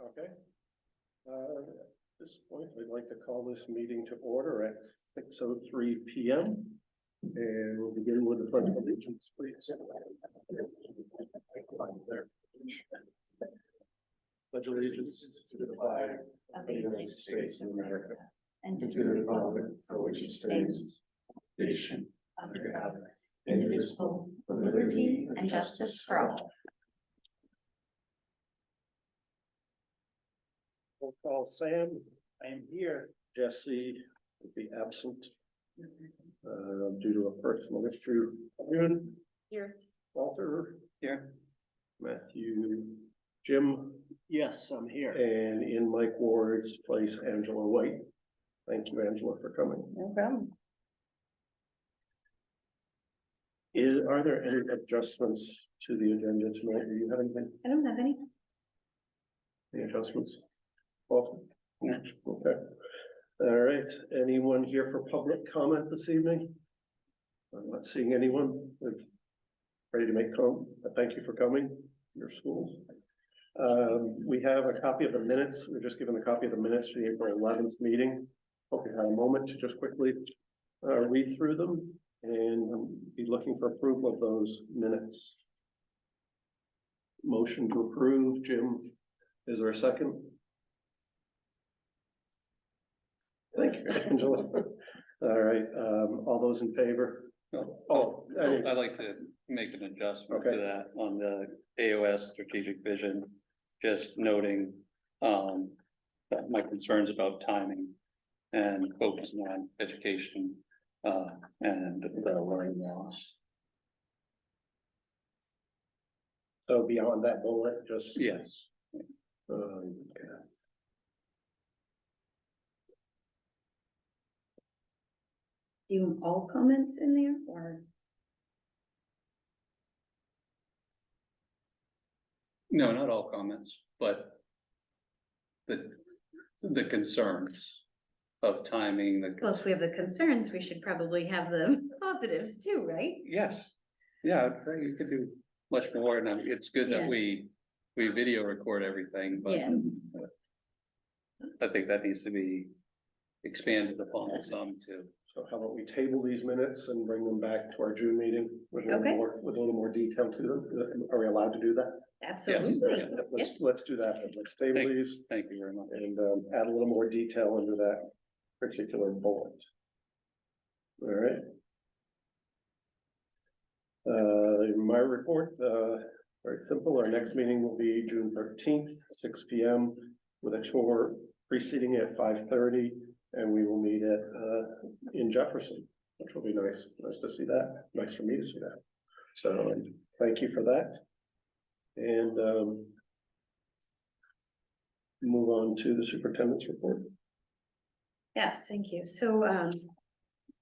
Okay. At this point, I'd like to call this meeting to order at 6:03 p.m. And we'll begin with the pledge of allegiance, please. Pledge allegiance to the flag of the United States of America and to the republic for which it stands, nation under God, indivisible, with liberty and justice for all. We'll call Sam. I am here. Jesse will be absent due to a personal issue. Here. Walter. Here. Matthew. Jim. Yes, I'm here. And in Mike Ward's place, Angela White. Thank you, Angela, for coming. No problem. Are there any adjustments to the agenda tonight? Do you have anything? I don't have any. Any adjustments? Walter? No. Okay. All right. Anyone here for public comment this evening? I'm not seeing anyone ready to make comment. Thank you for coming to your school. We have a copy of the minutes. We're just given a copy of the minutes for the April 11th meeting. Hope you had a moment to just quickly read through them and be looking for approval of those minutes. Motion to approve. Jim, is there a second? Thank you, Angela. All right, all those in favor? Oh, I'd like to make an adjustment to that on the AOS strategic vision, just noting that my concerns about timing and focusing on education and the learning loss. So beyond that bullet, just Yes. Okay. Do you want all comments in there or? No, not all comments, but the concerns of timing. Well, if we have the concerns, we should probably have the positives too, right? Yes, yeah, you could do much more, and it's good that Yeah. we video record everything, but Yes. I think that needs to be expanded upon some too. So how about we table these minutes and bring them back to our June meeting with Okay. a little more detail to them? Are we allowed to do that? Absolutely. Yes. Let's do that. Let's table these Thank you very much. and add a little more detail into that particular bullet. All right. My report, very simple. Our next meeting will be June 13th, 6 p.m. with a tour preceding at 5:30, and we will meet at in Jefferson, which will be nice. Nice to see that. Nice for me to see that. So thank you for that. And move on to the superintendent's report. Yes, thank you. So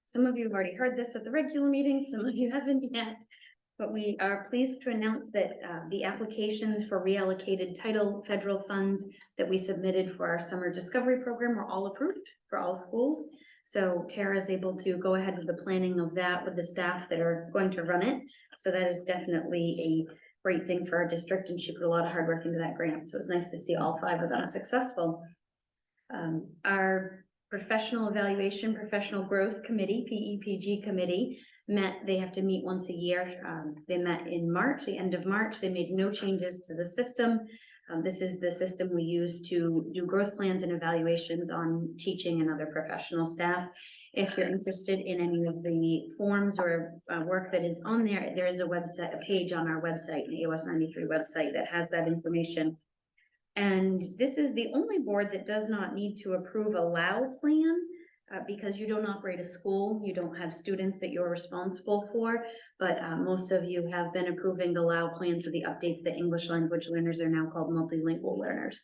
some of you have already heard this at the regular meeting, some of you haven't yet. But we are pleased to announce that the applications for reallocated title federal funds that we submitted for our summer discovery program were all approved for all schools. So Tara is able to go ahead with the planning of that with the staff that are going to run it. So that is definitely a great thing for our district, and she put a lot of hard work into that grant. So it was nice to see all 5 of them successful. Our professional evaluation, professional growth committee, PEPG committee, met. They have to meet once a year. They met in March, the end of March. They made no changes to the system. This is the system we use to do growth plans and evaluations on teaching and other professional staff. If you're interested in any of the forms or work that is on there, there is a website, a page on our website, the AOS 93 website, that has that information. And this is the only board that does not need to approve a LAO plan. Because you don't operate a school, you don't have students that you're responsible for, but most of you have been approving the LAO plans with the updates that English language learners are now called multilingual learners,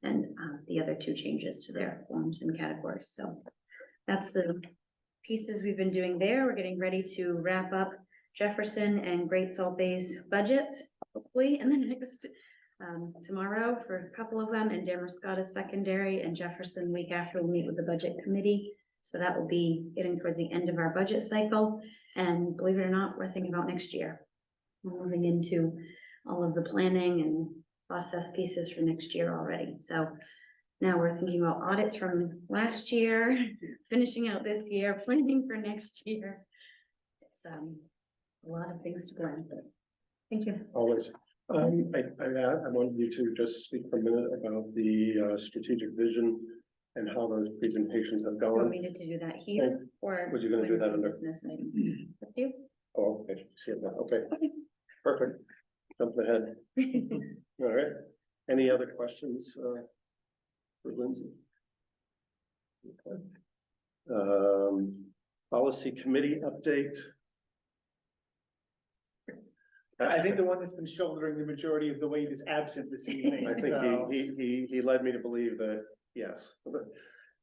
and the other 2 changes to their forms and categories. So that's the pieces we've been doing there. We're getting ready to wrap up Jefferson and Great Salt Bay's budgets, hopefully in the next tomorrow for a couple of them, and Damascotta's secondary, and Jefferson week after we'll meet with the budget committee. So that will be getting towards the end of our budget cycle. And believe it or not, we're thinking about next year. We're moving into all of the planning and process pieces for next year already, so. Now we're thinking about audits from last year, finishing out this year, planning for next year. It's a lot of things to plan, but thank you. Always. I wanted you to just speak for a minute about the strategic vision and how those presentations have You want gone. me to do that here or? Was you gonna do that under- Business item? Up to you. Oh, okay, see it now, okay, perfect. Jump ahead. All right, any other questions, for Lindsay? Okay. Policy committee update. I think the one that's been shouldering the majority of the weight is absent this evening. I think so- he led me to believe that, yes,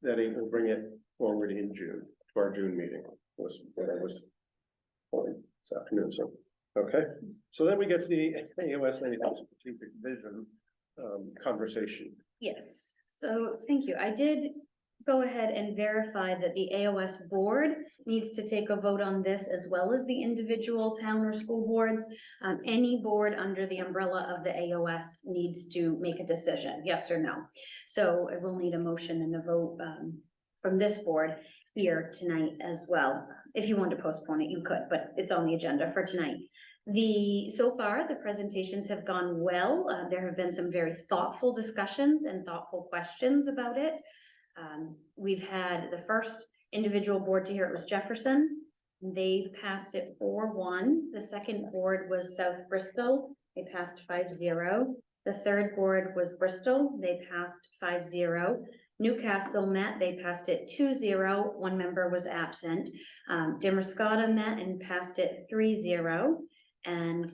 that he will bring it forward in June, to our June meeting, was what I was told this afternoon, so, okay. So then we get to the AOS strategic vision, conversation. Yes, so thank you. I did go ahead and verify that the AOS board needs to take a vote on this as well as the individual town or school boards. Any board under the umbrella of the AOS needs to make a decision, yes or no. So I will need a motion and a vote from this board here tonight as well. If you want to postpone it, you could, but it's on the agenda for tonight. So far, the presentations have gone well. There have been some very thoughtful discussions and thoughtful questions about it. We've had the first individual board to hear it was Jefferson. They passed it 4-1. The second board was South Bristol. They passed 5-0. The third board was Bristol. They passed 5-0. Newcastle met, they passed it 2-0. One member was absent. Damascotta met and passed it 3-0. And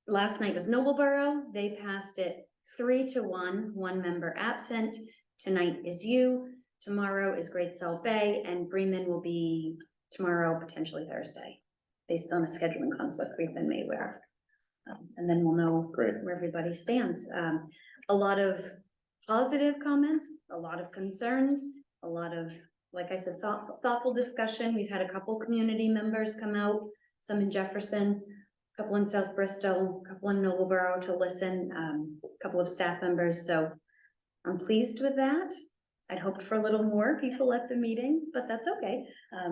last night was Noblesboro. They passed it 3-1, one member absent. Tonight is you. Tomorrow is Great Salt Bay, and Bremen will be tomorrow, potentially Thursday, based on a scheduling conflict we've been made aware of. And then we'll know where everybody stands. A lot of positive comments, a lot of concerns, a lot of, like I said, thoughtful discussion. We've had a couple community members come out, some in Jefferson, a couple in South Bristol, a couple in Noblesboro to listen, a couple of staff members. So I'm pleased with that. I'd hoped for a little more people at the meetings, but that's okay.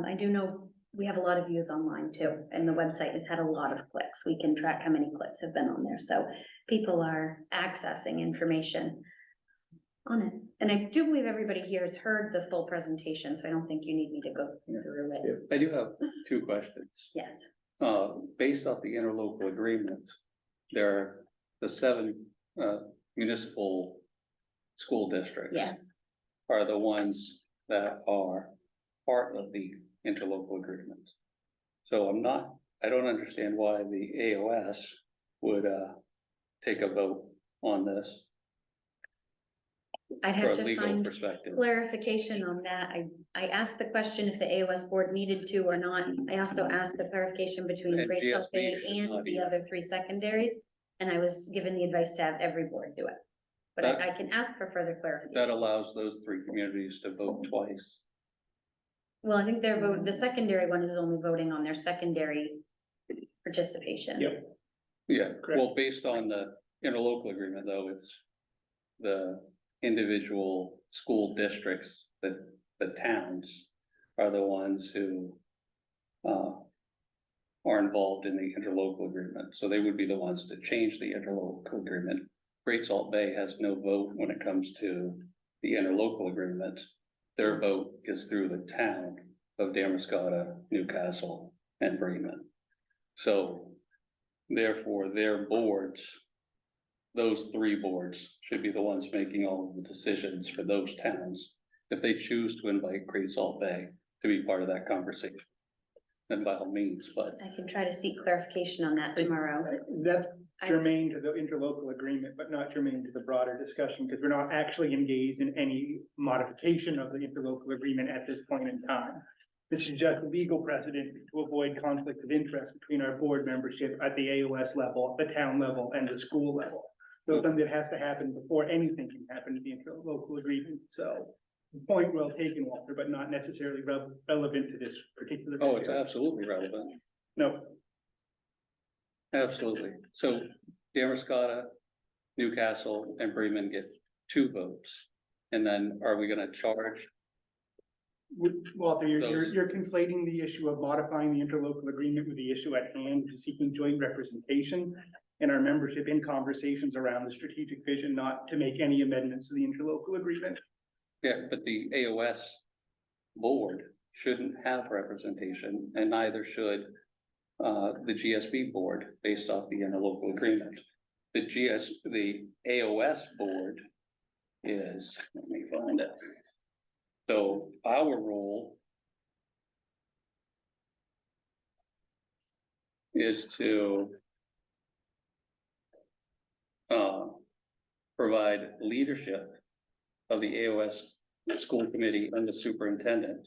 I do know we have a lot of views online too, and the website has had a lot of clicks. We can track how many clicks have been on there. So people are accessing information on it. And I do believe everybody here has heard the full presentation, so I don't think you need me to go through it. I do have two questions. Yes, Based off the interlocal agreement, there are the 7 municipal school districts. yes. Are the ones that are part of the interlocal agreement. So I don't understand why the AOS would take a vote on this I'd for have a to legal find perspective. clarification on that. I asked the question if the AOS board needed to or not. I also asked a clarification between And Great Salt GSB Bay should and not the either. other 3 secondaries. And I was given the advice to have every board do it. But That- I can ask for further That clarification. allows those 3 communities to vote twice. Well, I think their vote, the secondary one is only voting on their secondary participation. Yep. Yeah, Correct. well, based on the interlocal agreement, though, it's the individual school districts, the towns are the ones who are involved in the interlocal agreement, so they would be the ones to change the interlocal agreement. Great Salt Bay has no vote when it comes to the interlocal agreement. Their vote is through the town of Damascotta, Newcastle, and Bremen. So therefore, their boards, those 3 boards should be the ones making all of the decisions for those towns. If they choose to invite Great Salt Bay to be part of that conversation, then by all means, but I can try to seek clarification on that tomorrow. That's germane to the interlocal agreement, but not germane to the broader discussion, because we're not actually engaged in any modification of the interlocal agreement at this point in time. This is just legal precedent to avoid conflict of interest between our board membership at the AOS level, the town level, and the school level. So it's something that has to happen before anything can happen to the interlocal agreement. So point well taken, Walter, but not necessarily relevant to this particular. oh, it's video. absolutely relevant. No, Absolutely. So Damascotta, Newcastle and Bremen get 2 votes. And then are we gonna charge? Walter, Those- you're conflating the issue of modifying the interlocal agreement with the issue at hand, which is seeking joint representation. And our membership in conversations around the strategic vision, not to make any amendments to the interlocal agreement. Yeah, but the AOS board shouldn't have representation, and neither should the GSB board based off the interlocal agreement. The AOS board is, let me find it. So our role is to provide leadership of the AOS school committee and the superintendent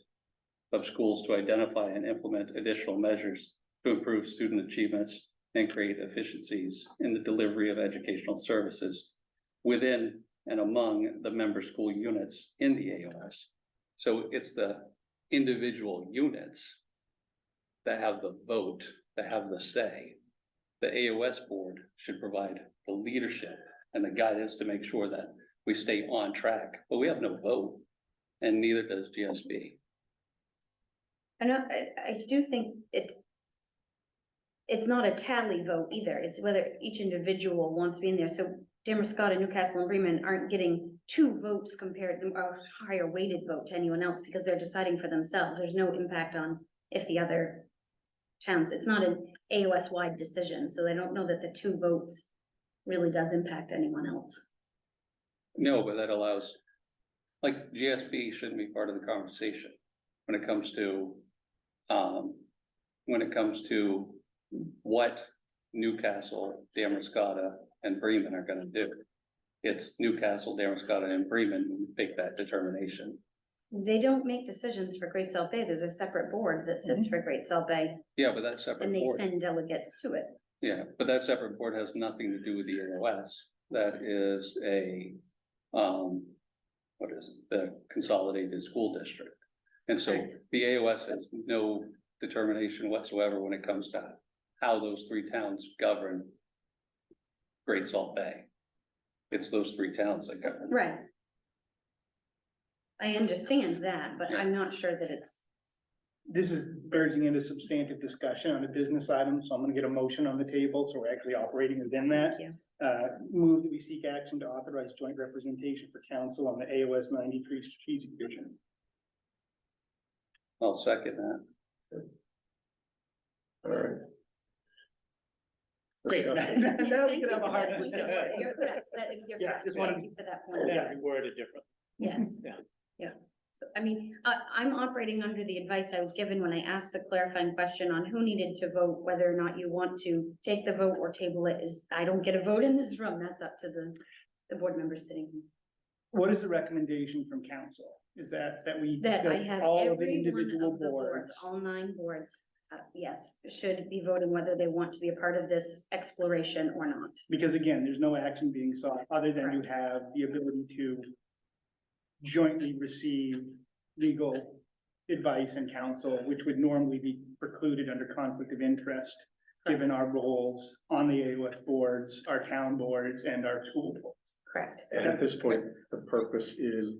of schools to identify and implement additional measures to improve student achievements and create efficiencies in the delivery of educational services within and among the member school units in the AOS. So it's the individual units that have the vote, that have the say. The AOS board should provide the leadership and the guidance to make sure that we stay on track, but we have no vote, and neither does GSB. I do think it's not a tally vote either. It's whether each individual wants to be in there. So Damerscott and Newcastle and Bremen aren't getting 2 votes compared to a higher weighted vote to anyone else because they're deciding for themselves. There's no impact on if the other towns, it's not an AOS wide decision. So I don't know that the 2 votes really does impact anyone else. No, but that allows, like, GSB shouldn't be part of the conversation when it comes to, what Newcastle, Damerscott, and Bremen are gonna do. It's Newcastle, Damerscott, and Bremen who make that determination. They don't make decisions for Great Salt Bay. There's a separate board that sits for Great Salt Bay Yeah, but that separate and they board, send delegates to it. yeah, but that separate board has nothing to do with the AOS. That is a, what is it, the Consolidated School District. And so Correct. the AOS has no determination whatsoever when it comes to how those 3 towns govern Great Salt Bay. It's those 3 towns that govern. Right. I understand that, but I'm not sure that it's, This is verging into substantive discussion on a business item, so I'm gonna get a motion on the table, so we're actually operating within that. thank you. Move that we seek action to authorize joint representation for council on the AOS 93 strategic vision. I'll second that. All right. Great. Discussion. Now we can have a hard discussion. You're correct. You're Yeah, correct. just Thank wanted- you for that point. Yeah. Worded different. Yes. Yeah. Yeah. So, I mean, I'm operating under the advice I was given when I asked the clarifying question on who needed to vote, whether or not you want to take the vote or table it is, I don't get a vote in this room. That's up to the board members sitting here. What is the recommendation from council? Is that That I have all of the every one individual of the boards, boards? all 9 boards, yes, should be voting whether they want to be a part of this exploration or not. Because again, there's no action being sought, other than you have the ability to jointly receive legal advice and counsel, which would normally be precluded under conflict of interest, given our roles on the AOS boards, our town boards, and our school boards. Correct. And at this point, the purpose is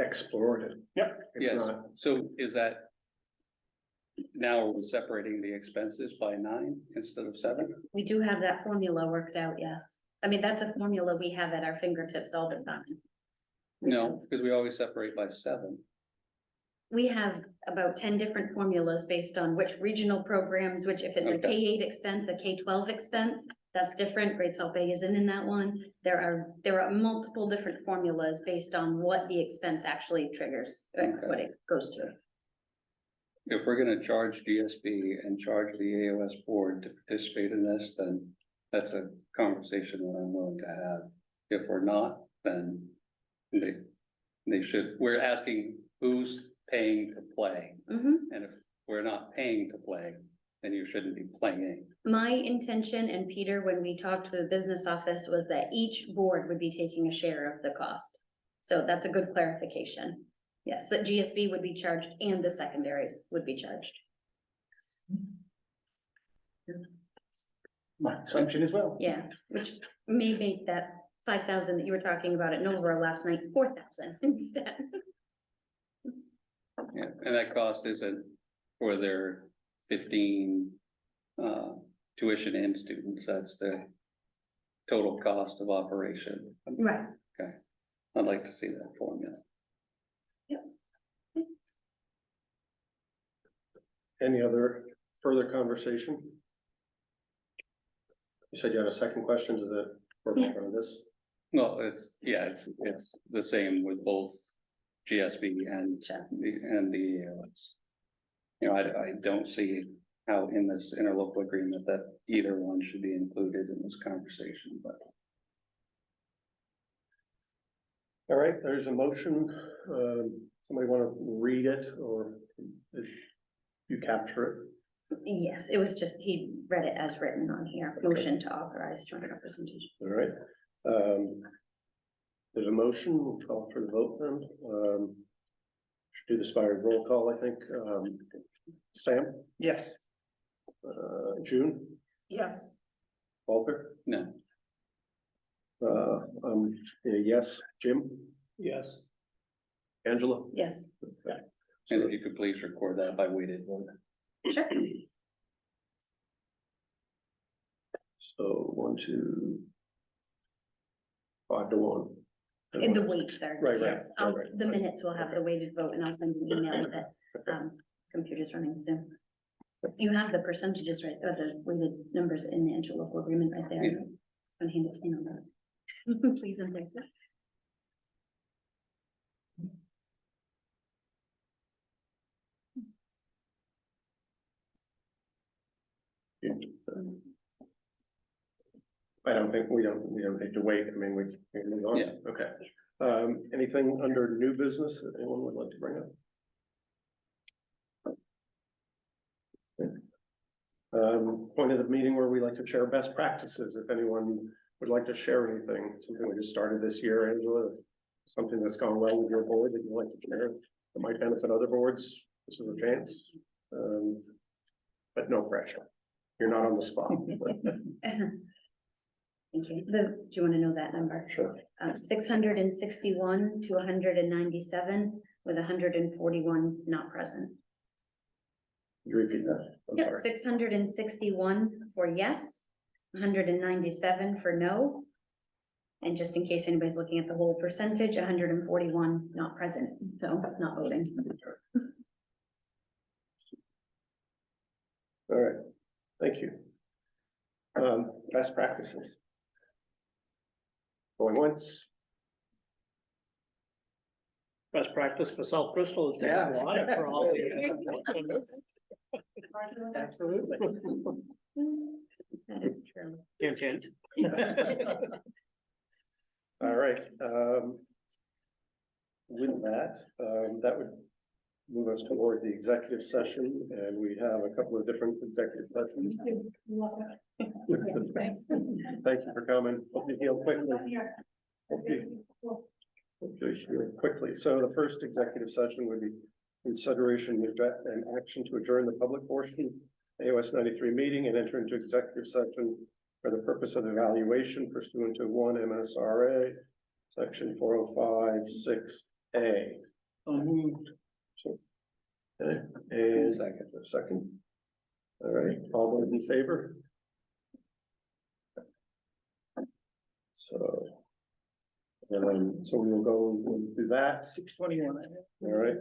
explorative. Yep. It's Yes, not, so is that now are we separating the expenses by 9 instead of 7? We do have that formula worked out, yes. I mean, that's a formula we have at our fingertips all the time. No, because we always separate by 7. We have about 10 different formulas based on which regional programs, which if it's a Okay. K-8 expense, a K-12 expense, that's different. Great Salt Bay isn't in that one. There are multiple different formulas based on what the expense actually triggers, what it goes to. If we're gonna charge GSB and charge the AOS board to participate in this, then that's a conversation that I'm willing to have. If we're not, then they should, we're asking who's paying to play. Mhm. And if we're not paying to play, then you shouldn't be playing. My intention, and Peter, when we talked to the business office, was that each board would be taking a share of the cost. So that's a good clarification. Yes, that GSB would be charged and the secondaries would be charged. My assumption as well. Yeah, which may make that 5,000 that you were talking about at Nova last night, 4,000 instead. Yeah, and that cost isn't for their 15 tuition and students, that's the total cost of operation. Right. I'd like to see that formula. Any other further conversation? You said you had a second question, does that work on this? Well, it's the same with both GSB and Sure. the AOS. You know, I don't see how in this interlocal agreement that either one should be included in this conversation, but. All right, there's a motion. Somebody want to read it or did you capture it? Yes, it was just, he read it as written on here, motion to authorize joint representation. All right. There's a motion, we'll call for the vote then. Should do this by roll call, I think. Sam, Yes. June, Yes. Walter, No, yes, Jim, Yes. Angela. Yes, and if you could please record that by weighted vote. sure. So 1, 2, 5 to 1. And the weights are, Right, right, yes, right, right. the minutes will have the weighted vote and I'll send an email with it. Computer's running soon. You have the percentages, right, or the weighted numbers in the interlocal agreement right there. Yeah. I'm gonna hand it to you on that. Please, and thank you. I don't think we don't need to wait. I mean, we can move on. Yeah. Okay. Anything under new business that anyone would like to bring up? Point of the meeting where we like to share best practices. If anyone would like to share anything, something we just started this year, Angela, something that's gone well with your board that you'd like to share that might benefit other boards, this is a chance. But no pressure. You're not on the spot. Thank you. Do you want to know that number? Sure. 661 to 197 with 141 not present. You repeat that? I'm Yep, sorry. 661 for yes, 197 for no. And just in case anybody's looking at the whole percentage, 141 not present, so not voting. All right, thank you. Best practices. Going once. Best practice for South Bristol is to have Yeah. water for all. Absolutely. That is true. Hint, hint. All right. With that, that would move us toward the executive session, and we have a couple of different executive sessions. Thank you for coming. Hope you heal quickly. Hope you heal quickly. So the first executive session would be consideration and action to adjourn the public portion, AOS 93 meeting, and enter into executive session for the purpose of evaluation pursuant to 1 MSRA, section 405(6)A. Moved. Okay, and second. All right, all those in favor? So we will go and do that. 6:21. All right,